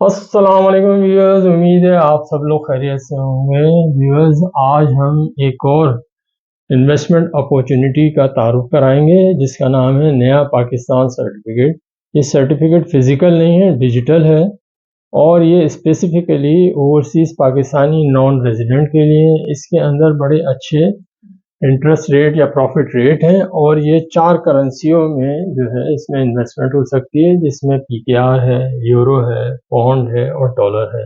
अस्सलाम वालेकुम व्यूअर्स, उम्मीद है आप सब लोग खैरियत से होंगे। व्यूअर्स, आज हम एक और इन्वेस्टमेंट अपॉर्चुनिटी का तारुफ कराएंगे जिसका नाम है नया पाकिस्तान सर्टिफिकेट। ये सर्टिफिकेट फिजिकल नहीं है, डिजिटल है और ये specifically overseas Pakistani non resident के लिए। इसके अंदर बड़े अच्छे इंटरेस्ट रेट या प्रॉफिट रेट है और ये 4 करेंसियों में जो है इसमें इन्वेस्टमेंट हो सकती है, जिसमें पीकेआर है, यूरो है, पौंड है और डॉलर है।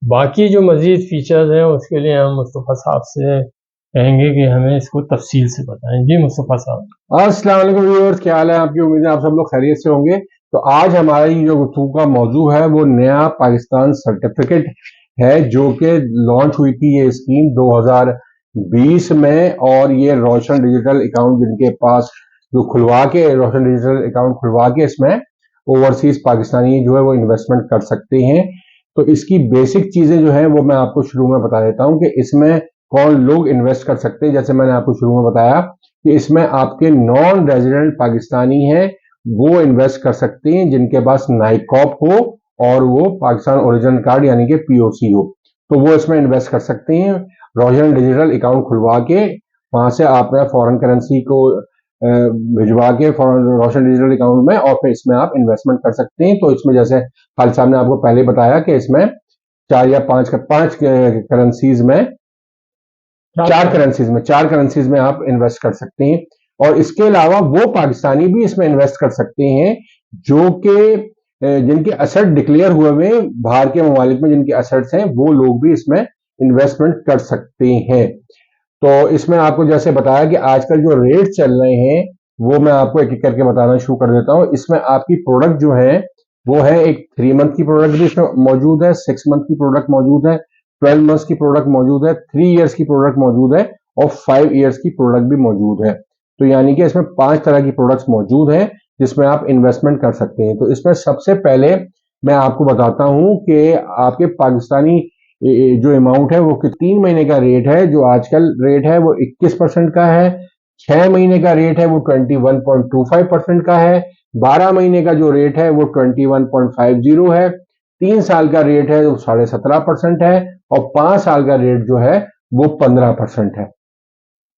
बाकी जो मज़ीद फीचर्स हैं उसके लिए हम मुस्तफ़ा साहब से कहेंगे कि हमें इसको तफसील से बताएं। जी मुस्तफ़ा साहब। अस्सलाम वालेकुम व्यूअर्स, क्या हाल है आपकी। उम्मीद है आप सब लोग खैरियत से होंगे। तो आज हमारा ये जो गुफ्तगू का मौजू है वो नया पाकिस्तान सर्टिफिकेट है जो कि लॉन्च हुई थी ये स्कीम 2020 में। और ये रोशन डिजिटल अकाउंट जिनके पास जो खुलवा के रोशन डिजिटल अकाउंट खुलवा के इसमें ओवरसीज पाकिस्तानी जो है वो इन्वेस्टमेंट कर सकते हैं। तो इसकी बेसिक चीजें जो है वो मैं आपको शुरू में बता देता हूँ कि इसमें कौन लोग इन्वेस्ट कर सकते हैं। जैसे मैंने आपको शुरू में बताया कि इसमें आपके नॉन रेजिडेंट पाकिस्तानी हैं वो इन्वेस्ट कर सकते हैं जिनके पास नाइकॉप हो और वो पाकिस्तान ओरिजिन कार्ड यानी कि पीओसी हो, तो वो इसमें इन्वेस्ट कर सकते हैं। रोशन डिजिटल अकाउंट खुलवा के वहां से आप फॉरेन करेंसी को भिजवा के रोशन डिजिटल अकाउंट में और फिर इसमें आप इन्वेस्टमेंट कर सकते हैं। तो इसमें जैसे खालिद साहब ने आपको पहले बताया कि इसमें पांच करेंसीज में चार करेंसीज में आप इन्वेस्ट कर सकते हैं। और इसके अलावा वो पाकिस्तानी भी इसमें इन्वेस्ट कर सकते हैं जो कि जिनके असेट डिक्लेयर हुए हुए बाहर के ममालिक में, जिनके असेट्स हैं वो लोग भी इसमें इन्वेस्टमेंट कर सकते हैं। तो इसमें आपको जैसे बताया कि आजकल जो रेट चल रहे हैं वो मैं आपको एक एक करके बताना शुरू कर देता हूं। इसमें आपकी प्रोडक्ट जो है वो है एक 3 मंथ की प्रोडक्ट भी इसमें मौजूद है, 6 मंथ की प्रोडक्ट मौजूद है, 12 मंथ्स की प्रोडक्ट मौजूद है, 3 ईयर्स की प्रोडक्ट मौजूद है और 5 ईयर्स की प्रोडक्ट भी मौजूद है। तो यानी कि इसमें 5 तरह की प्रोडक्ट्स मौजूद हैं जिसमें आप इन्वेस्टमेंट कर सकते हैं। तो इसमें सबसे पहले मैं आपको बताता हूं कि आपके पाकिस्तानी जो अमाउंट है वो 3 महीने का रेट है, जो आजकल रेट है वो 21% का है। 6 महीने का रेट है वो 21.25% का है। 12 महीने का जो रेट है वो 21.50 है। 3 साल का रेट है वो 17.5% है और 5 साल का रेट जो है वो 15% है।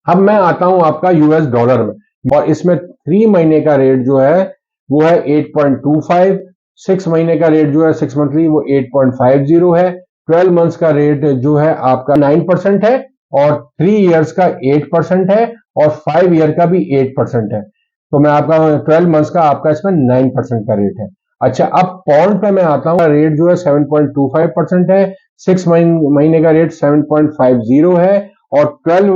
अब मैं आता हूं आपका यूएस डॉलर में, और इसमें 3 महीने का रेट जो है वो है 8.25। 6 महीने का रेट जो है 6 मंथली वो 8.50 है। 12 मंथ्स का रेट जो है आपका 9% है और 3 ईयर्स का 8% है और 5 ईयर का भी 8% है। तो मैं आपका 12 मंथ्स का आपका इसमें 9% का रेट है। अच्छा, अब पाउंड पे मैं आता हूँ, रेट जो है 7.25% है। 6 महीने का रेट 7.50 है और 12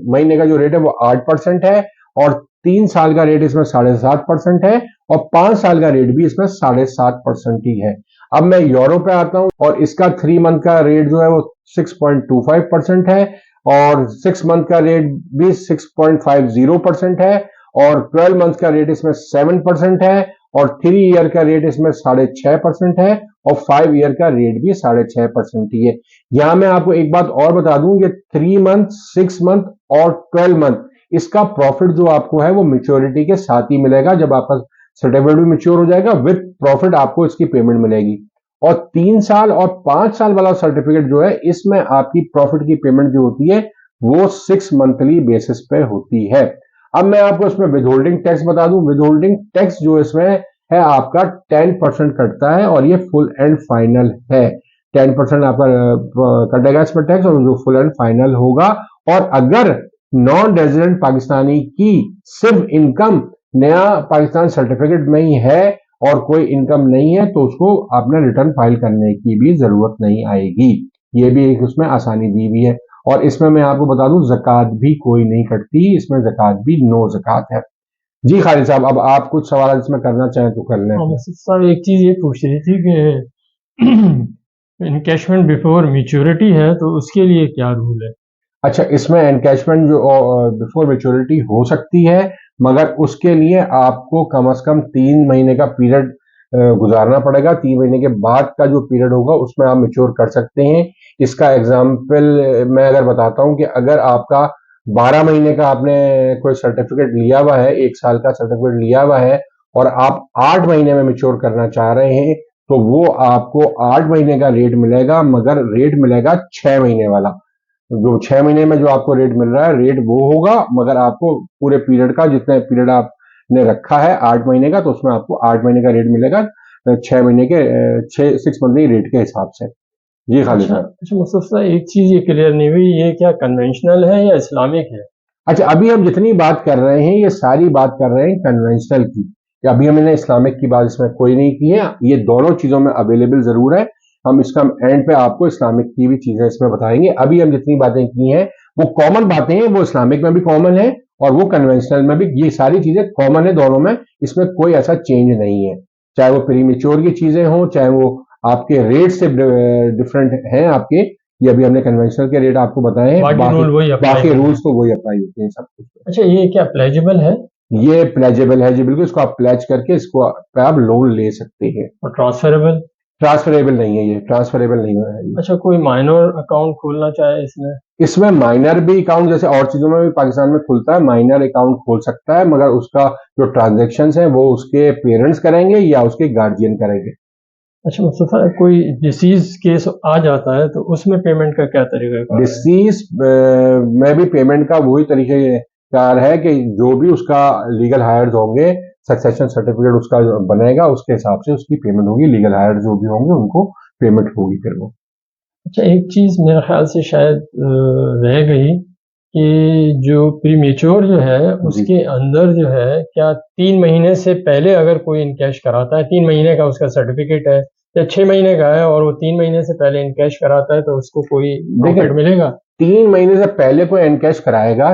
महीने का जो रेट है वो 8% है और 3 साल का रेट इसमें 7.5% है और 5 साल का रेट भी इसमें 7.5% ही है। अब मैं यूरो पे आता हूं और इसका 3 मंथ का रेट जो है वो 6.25% है और 6 मंथ का रेट भी 6.50% है और 12 मंथ का रेट इसमें 7% है और 3 ईयर का रेट इसमें 6.5% है और 5 ईयर का रेट भी 6.5% ही है। यहां मैं आपको एक बात और बता दूं, ये 3 मंथ, 6 मंथ और 12 मंथ इसका प्रॉफिट जो आपको है वो मेच्योरिटी के साथ ही मिलेगा। जब आपका सर्टिफिकेट भी मेच्योर हो जाएगा विद प्रॉफिट आपको इसकी पेमेंट मिलेगी। और 3 साल और 5 साल वाला सर्टिफिकेट जो है इसमें आपकी प्रॉफिट की पेमेंट जो होती है वो 6 मंथली बेसिस पे होती है। अब मैं आपको इसमें विद होल्डिंग टैक्स बता दूं। विद होल्डिंग टैक्स जो इसमें है आपका 10% कटता है और ये फुल एंड फाइनल है। 10% आपका कटेगा इसमें टैक्स और जो फुल एंड फाइनल होगा। और अगर नॉन रेजिडेंट पाकिस्तानी की सिर्फ इनकम नया पाकिस्तान सर्टिफिकेट में ही है और कोई इनकम नहीं है तो उसको आपने रिटर्न फाइल करने की भी जरूरत नहीं आएगी। ये भी एक उसमें आसानी दी हुई है। और इसमें मैं आपको बता दूं ज़कात भी कोई नहीं कटती, इसमें ज़कात भी नो ज़कात है। जी खालिद साहब, अब आप कुछ सवाल इसमें करना चाहें तो कर लें। मुस्तफ़ा साहब, एक चीज़ ये पूछ रही थी कि इनकैशमेंट बिफोर मैच्योरिटी है तो उसके लिए क्या रूल है? अच्छा, इसमें एनकैशमेंट जो बिफोर मेच्योरिटी हो सकती है, मगर उसके लिए आपको कम से कम 3 महीने का पीरियड गुजारना पड़ेगा। 3 महीने के बाद का जो पीरियड होगा उसमें आप मेच्योर कर सकते हैं। इसका एग्जाम्पल मैं अगर बताता हूं कि अगर आपका 12 महीने का आपने कोई सर्टिफिकेट लिया हुआ है, 1 साल का सर्टिफिकेट लिया हुआ है और आप 8 महीने में मेच्योर करना चाह रहे हैं तो वो आपको 8 महीने का रेट मिलेगा, मगर रेट मिलेगा 6 महीने वाला। जो 6 महीने में जो आपको रेट मिल रहा है, रेट वो होगा, मगर आपको पूरे पीरियड का, जितने पीरियड आपने रखा है 8 महीने का, तो उसमें आपको 8 महीने का रेट मिलेगा 6 महीने के 6 मंथली रेट के हिसाब से। जी खालिद अच्छा साहब। अच्छा, मुस्तफा साहब, एक चीज़ ये क्लियर नहीं हुई, ये क्या कन्वेंशनल है या इस्लामिक है? अच्छा, अभी हम जितनी बात कर रहे हैं ये सारी बात कर रहे हैं कन्वेंशनल की। अभी हमने इस्लामिक की बात इसमें कोई नहीं की है। ये दोनों चीजों में अवेलेबल जरूर है। हम इसका एंड पे आपको इस्लामिक की भी चीजें इसमें बताएंगे। अभी हम जितनी बातें की हैं वो कॉमन बातें हैं, वो इस्लामिक में भी कॉमन है और वो कन्वेंशनल में भी। ये सारी चीजें कॉमन है दोनों में, इसमें कोई ऐसा चेंज नहीं है। चाहे वो प्रीमेच्योर की चीजें हों, चाहे वो आपके रेट से डिफरेंट हैं आपके। ये अभी हमने कन्वेंशनल के रेट आपको बताए हैं, बाकी बाकी रूल वही अप्लाई बाकी होंगे। रूल्स तो वही अप्लाई होते हैं सब कुछ। अच्छा, ये क्या प्लेजेबल है ये प्लेजेबल है जी, बिल्कुल। इसको आप प्लेज करके इसको पे आप लोन ले सकते हैं। और ट्रांसफरेबल? ट्रांसफरेबल नहीं है, ये ट्रांसफरेबल नहीं है ये। अच्छा, कोई माइनर अकाउंट खोलना चाहे इसमें? इसमें माइनर भी अकाउंट जैसे और चीजों में भी पाकिस्तान में खुलता है, माइनर अकाउंट खोल सकता है, मगर उसका जो ट्रांजेक्शन है वो उसके पेरेंट्स करेंगे या उसके गार्जियन करेंगे। अच्छा मुस्तफा, कोई डिसीज केस आ जाता है तो उसमें पेमेंट का क्या तरीका है? डिसीज में भी पेमेंट का वही तरीकेकार है कि जो भी उसका लीगल हायर्स होंगे, सक्सेशन सर्टिफिकेट उसका बनेगा, उसके हिसाब से उसकी पेमेंट होगी। लीगल हायर्स जो भी होंगे उनको पेमेंट होगी फिर वो। अच्छा, एक चीज़ मेरे ख्याल से शायद रह गई कि जो प्रीमेच्योर जो है जी उसके अंदर जो है, क्या 3 महीने से पहले अगर कोई इनकैश कराता है, 3 महीने का उसका सर्टिफिकेट है या 6 महीने का है और वो 3 महीने से पहले इनकैश कराता है, तो उसको कोई देखिए, प्रॉफिट मिलेगा? 3 महीने से पहले कोई एनकैश कराएगा,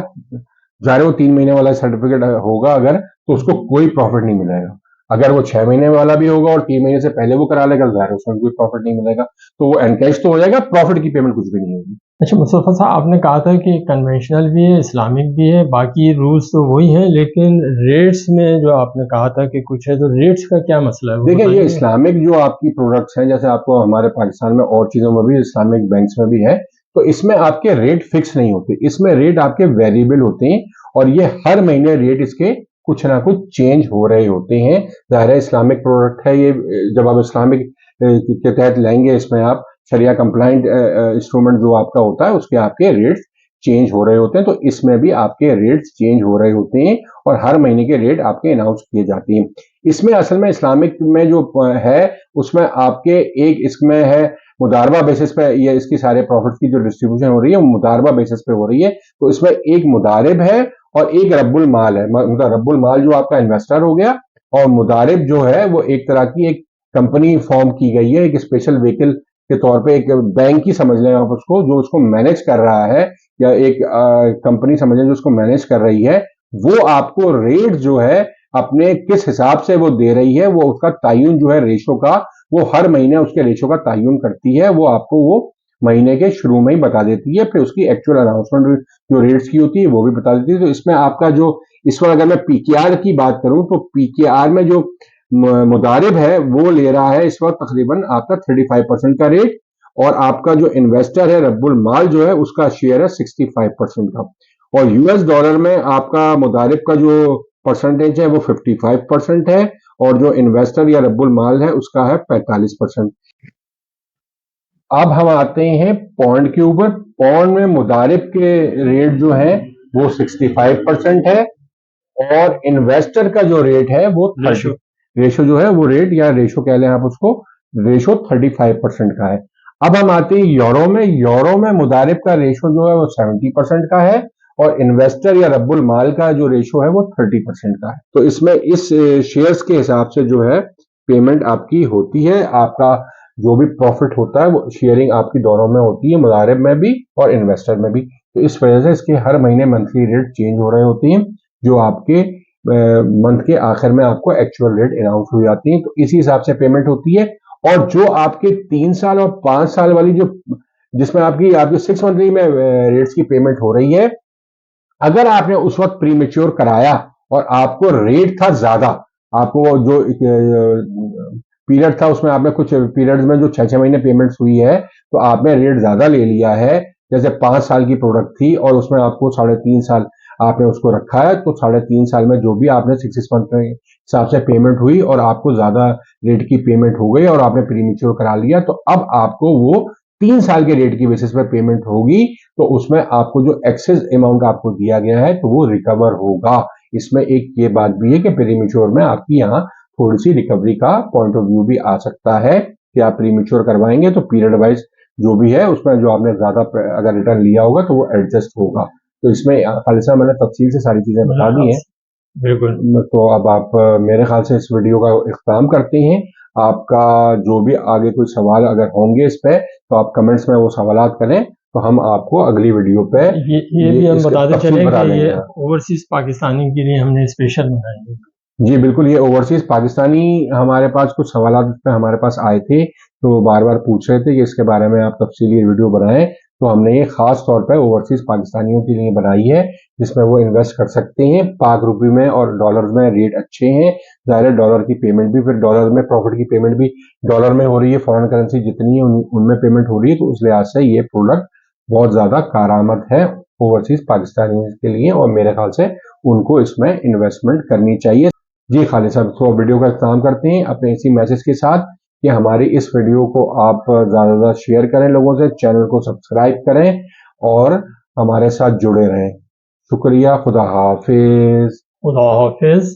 ज़ाहिर है वो 3 महीने वाला सर्टिफिकेट होगा अगर, तो उसको कोई प्रॉफिट नहीं मिलेगा। अगर वो 6 महीने वाला भी होगा और 3 महीने से पहले वो करा लेगा, ज़ाहिर है उसमें कोई प्रॉफिट नहीं मिलेगा। तो वो एनकैश तो हो जाएगा, प्रॉफिट की पेमेंट कुछ भी नहीं होगी। अच्छा मुस्तफ़ा साहब, आपने कहा था कि कन्वेंशनल भी है, इस्लामिक भी है, बाकी रूल्स तो वही हैं, लेकिन रेट्स में जो आपने कहा था कि कुछ है, तो रेट्स का क्या मसला है, वो देखिए, ये बताएंगे? इस्लामिक जो आपकी प्रोडक्ट्स हैं, जैसे आपको हमारे पाकिस्तान में और चीज़ों में भी, इस्लामिक बैंक्स में भी है, तो इसमें आपके रेट फिक्स नहीं होते। इसमें रेट आपके वेरिएबल होते हैं और ये हर महीने रेट इसके कुछ ना कुछ चेंज हो रहे होते हैं। ज़ाहिर है इस्लामिक प्रोडक्ट है ये। जब आप इस्लामिक के तहत लेंगे, इसमें आप शरिया कंप्लाइंट इंस्ट्रूमेंट जो आपका होता है, उसके आपके रेट्स चेंज हो रहे होते हैं। तो इसमें भी आपके रेट्स चेंज हो रहे होते हैं और हर महीने के रेट आपके अनाउंस किए जाते हैं। इसमें असल में इस्लामिक में जो है, उसमें आपके एक इसमें है मुदारबा बेसिस पे, ये इसकी सारे प्रॉफिट की जो डिस्ट्रीब्यूशन हो रही है वो मुदारबा बेसिस पे हो रही है। तो इसमें एक मुदारिब है और एक रब्बुल माल है। मतलब रब्बुल माल जो आपका इन्वेस्टर हो गया, और मुदारिब जो है वो एक तरह की एक कंपनी फॉर्म की गई है, एक स्पेशल व्हीकल के तौर पे, एक बैंक ही समझ लें आप उसको, जो उसको मैनेज कर रहा है, या एक कंपनी समझ लें जो उसको मैनेज कर रही है। वो आपको रेट जो है अपने किस हिसाब से वो दे रही है, वो उसका तायुन जो है रेशो का, वो हर महीने उसके रेशो का तायुन करती है। वो आपको वो महीने के शुरू में ही बता देती है, फिर उसकी एक्चुअल अनाउंसमेंट जो रेट्स की होती है वो भी बता देती है। तो इसमें आपका जो इस वक्त अगर मैं पीकेआर की बात करूं, तो पीकेआर में जो मुदारिब है वो ले रहा है इस वक्त तकरीबन आपका 35% का रेट, और आपका जो इन्वेस्टर है रब्बुल माल जो है उसका शेयर है 65% का। और यूएस डॉलर में आपका मुदारिब का जो परसेंटेज है वो 55% है, और जो इन्वेस्टर या रब्बुल माल है उसका है 45%। अब हम आते हैं पौंड के ऊपर। पौंड में मुदारिब के रेट जो है वो 65% है, और इन्वेस्टर का जो रेट है वो 30, रेशो जो है वो रेट, या रेशो कह लें आप उसको, रेशो 35% का है। अब हम आते हैं यूरो में। यूरो में मुदारिब का रेशो जो है वो 70% का है, और इन्वेस्टर या रब्बुल माल का जो रेशो है वो 30% का है। तो इसमें इस शेयर्स के हिसाब से जो है पेमेंट आपकी होती है। आपका जो भी प्रॉफिट होता है वो शेयरिंग आपकी दोनों में होती है, मुदारिब में भी और इन्वेस्टर में भी। तो इस वजह से इसके हर महीने मंथली रेट चेंज हो रहे होते हैं, जो आपके मंथ के आखिर में आपको एक्चुअल रेट अनाउंस हो जाती है। तो इसी हिसाब से पेमेंट होती है। और जो आपके 3 साल और 5 साल वाली जो, जिसमें आपकी आपके 6 मंथली में रेट्स की पेमेंट हो रही है, अगर आपने उस वक्त प्रीमेच्योर कराया और आपको रेट था ज्यादा, आपको जो पीरियड था उसमें आपने कुछ पीरियड्स में जो 6-6 महीने पेमेंट्स हुई है, तो आपने रेट ज्यादा ले लिया है, जैसे 5 साल की प्रोडक्ट थी और उसमें आपको 3.5 साल आपने उसको रखा है, तो 3.5 साल में जो भी आपने 6 मंथ के हिसाब से पेमेंट हुई और आपको ज्यादा रेट की पेमेंट हो गई और आपने प्रीमेच्योर करा लिया, तो अब आपको वो 3 साल के रेट की बेसिस पे पेमेंट होगी, तो उसमें आपको जो एक्सेस अमाउंट आपको दिया गया है तो वो रिकवर होगा। इसमें एक ये बात भी है कि प्रीमेच्योर में आपकी यहाँ थोड़ी सी रिकवरी का पॉइंट ऑफ व्यू भी आ सकता है कि आप प्रीमेच्योर करवाएंगे तो पीरियड वाइज जो भी है उसमें जो आपने ज्यादा अगर रिटर्न लिया होगा तो वो एडजस्ट होगा। तो इसमें खालिसा मैंने तफसील से सारी चीजें बता दी हैं। बिल्कुल। तो अब आप मेरे ख्याल से इस वीडियो का इख्तिताम करते हैं। आपका जो भी आगे कोई सवाल अगर होंगे इस पे तो आप कमेंट्स में वो सवालात करें, तो हम आपको अगली वीडियो पे ये भी हम इसके बताते तफसील चले बता कि ये देंगे। ओवरसीज पाकिस्तानी के लिए हमने स्पेशल बनाई है। जी बिल्कुल, ये ओवरसीज पाकिस्तानी हमारे पास कुछ सवालात पे हमारे पास आए थे, तो बार बार पूछ रहे थे कि इसके बारे में आप तफसीली वीडियो बनाएं, तो हमने ये खास तौर पे ओवरसीज पाकिस्तानियों के लिए बनाई है, जिसमें वो इन्वेस्ट कर सकते हैं। पाक रुपये में और डॉलर में रेट अच्छे हैं, ज़ाहिर है डॉलर की पेमेंट भी, फिर डॉलर में प्रॉफिट की पेमेंट भी डॉलर में हो रही है, फॉरेन करेंसी जितनी है उनमें पेमेंट हो रही है, तो उस लिहाज से ये प्रोडक्ट बहुत ज़्यादा कारामद है ओवरसीज पाकिस्तानियों के लिए, और मेरे ख्याल से उनको इसमें इन्वेस्टमेंट करनी चाहिए। जी खालिद साहब, तो वीडियो का इख्तिताम करते हैं अपने इसी मैसेज के साथ कि हमारी इस वीडियो को आप ज़्यादा से ज़्यादा शेयर करें लोगों से, चैनल को सब्सक्राइब करें और हमारे साथ जुड़े रहें। शुक्रिया, खुदा हाफिज। खुदा हाफिज।